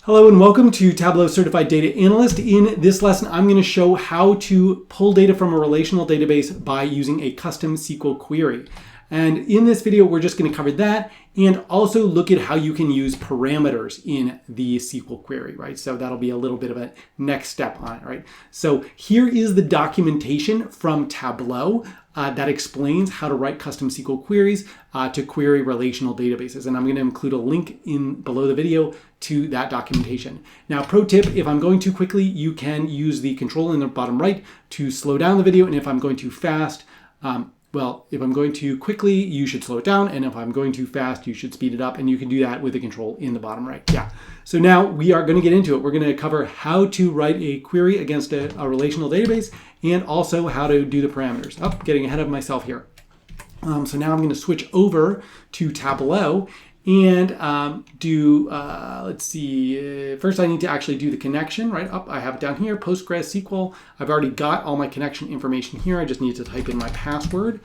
Hello and welcome to Tableau Certified Data Analyst. In this lesson, I'm going to show how to pull data from a relational database by using a custom SQL query. And in this video, we're just going to cover that and also look at how you can use parameters in the SQL query, right? So that'll be a little bit of a next step on it, right? So here is the documentation from Tableau that explains how to write custom SQL queries to query relational databases. And I'm going to include a link below the video to that documentation. Now, pro tip, if I'm going too quickly, you can use the control in the bottom right to slow down the video. And if I'm going too fast, if I'm going too quickly, you should slow it down. And if I'm going too fast, you should speed it up. And you can do that with the control in the bottom right. Yeah. So now we are going to get into it. We're going to cover how to write a query against a relational database and also how to do the parameters. Getting ahead of myself here. So now I'm going to switch over to Tableau and let's see, first I need to actually do the connection, right? I have it down here, Postgres SQL. I've already got all my connection information here. I just need to type in my password,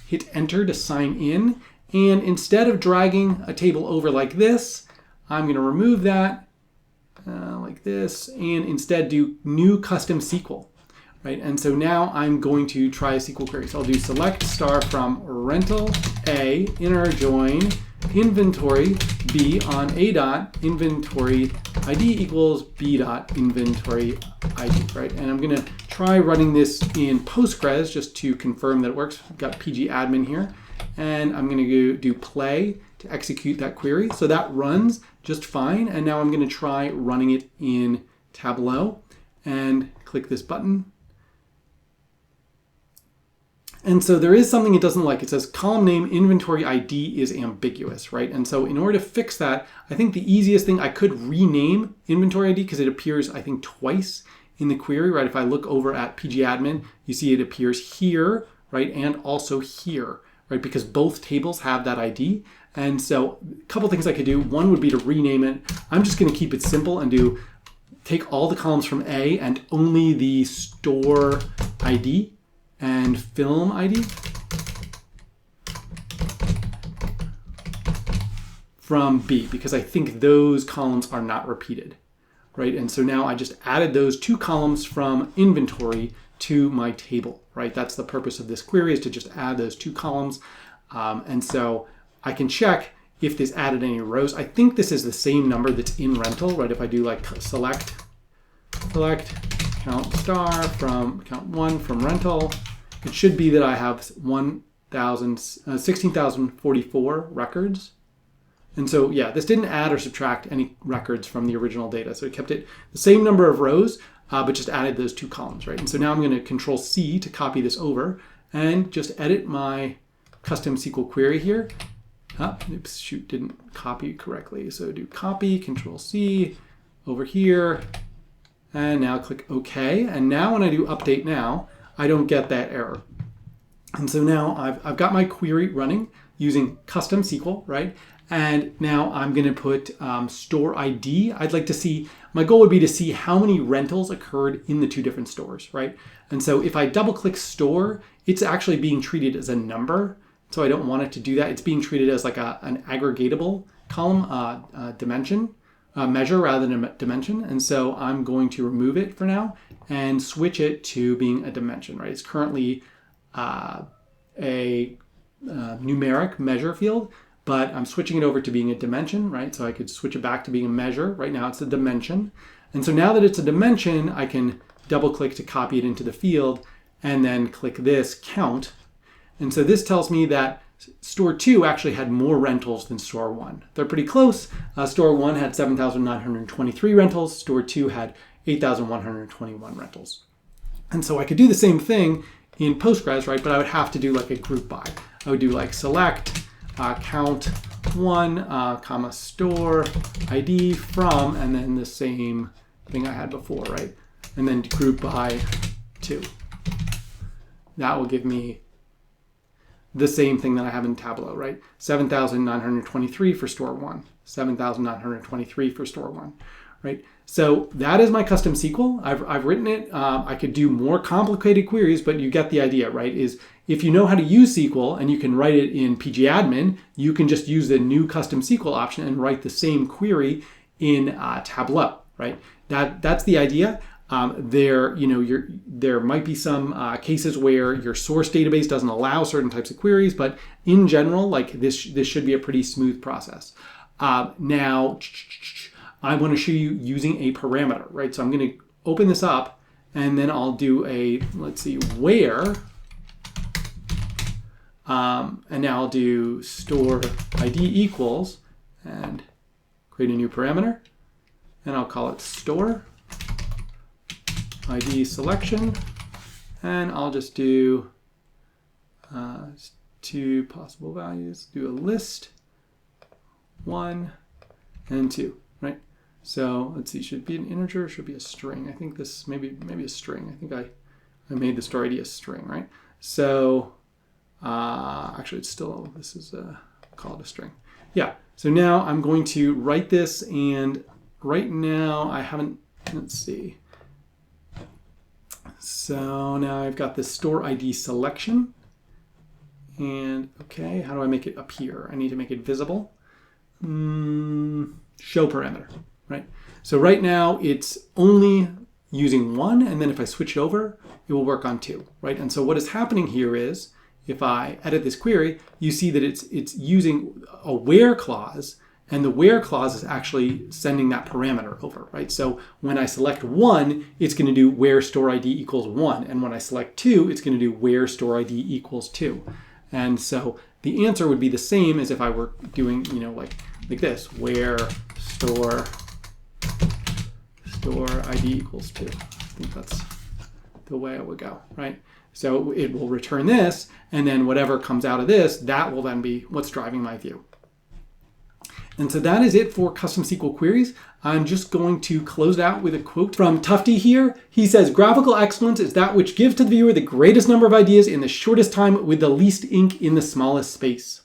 hit enter to sign in. And instead of dragging a table over like this, I'm going to remove that like this and instead do new custom SQL. Right, and so now I'm going to try a SQL query. So I'll do select star from rental A, inner join, inventory B on A dot, inventory ID equals B dot, inventory ID, right? And I'm gonna try running this in Postgres just to confirm that it works. I've got PG admin here, and I'm gonna go do play to execute that query. So that runs just fine. And now I'm gonna try running it in Tableau and click this button. And so there is something it doesn't like. It says column name inventory ID is ambiguous, right? And so in order to fix that, I think the easiest thing, I could rename inventory ID because it appears, I think, twice in the query, right? If I look over at pgadmin, you see it appears here, right? And also here, right? Because both tables have that ID. And so a couple things I could do. One would be to rename it. I'm just going to keep it simple and take all the columns from A and only the store ID and film ID from B, because I think those columns are not repeated, right? And so now I just added those two columns from inventory to my table, right? That's the purpose of this query, is to just add those two columns. And so I can check if this added any rows. I think this is the same number that's in rental, right? If I do like select count star from count one from rental, it should be that I have 16,044 records. And so, yeah, this didn't add or subtract any records from the original data. So it kept it the same number of rows, but just added those two columns, right? And so now I'm going to Control C to copy this over and just edit my custom SQL query here. Oops, shoot, didn't copy correctly. So do copy, Control C over here, and now click OK. And now when I do update now, I don't get that error. And so now I've got my query running using custom SQL, right? And now I'm going to put store ID. I'd like to see, my goal would be to see how many rentals occurred in the two different stores, right? And so if I double click store, it's actually being treated as a number. So I don't want it to do that. It's being treated as like an aggregatable column dimension. Measure rather than a dimension. And so I'm going to remove it for now and switch it to being a dimension, right? It's currently a numeric measure field, but I'm switching it over to being a dimension, right? So I could switch it back to being a measure. Right now it's a dimension. And so now that it's a dimension, I can double click to copy it into the field and then click this count. And so this tells me that Store 2 actually had more rentals than Store 1. They're pretty close. Store 1 had 7,923 rentals. Store 2 had 8,121 rentals. And so I could do the same thing in Postgres, right? But I would have to do like a group by. I would do like select count 1, comma store ID from, and then the same thing I had before, right? And then group by 2. That will give me the same thing that I have in Tableau, right? 7,923 for store 1, 7,923 for store 1, right? So that is my custom SQL. I've written it. I could do more complicated queries, but you get the idea, right? Is if you know how to use SQL and you can write it in pgadmin, you can just use the new custom SQL option and write the same query in Tableau, right? That's the idea. There might be some cases where your source database doesn't allow certain types of queries, but in general, like this should be a pretty smooth process. Now, I want to show you using a parameter, right? So I'm going to open this up, and then I'll do a, let's see, where, and now I'll do store ID equals, and create a new parameter, and I'll call it store ID selection, and I'll just do 2 possible values, do a list, 1 and 2, right? So let's see, should it be an integer or should it be a string? I think this maybe a string. I think I made the store ID a string, right? So actually it's still, this is called a string. Yeah, so now I'm going to write this, and right now I haven't, let's see. So now I've got this store ID selection, and okay, how do I make it appear? I need to make it visible. Show parameter, right? So right now it's only using 1, and then if I switch it over, it will work on 2, right? And so what is happening here is, if I edit this query, you see that it's using a where clause, and the where clause is actually sending that parameter over, right? So when I select 1, it's going to do where store ID equals 1. And when I select 2, it's going to do where store ID equals 2. And so the answer would be the same as if I were doing, like this, where store ID equals 2. I think that's the way it would go, right? So it will return this, and then whatever comes out of this, that will then be what's driving my view. And so that is it for custom SQL queries. I'm just going to close it out with a quote from Tufty here. He says, "Graphical excellence is that which gives to the viewer the greatest number of ideas in the shortest time with the least ink in the smallest space."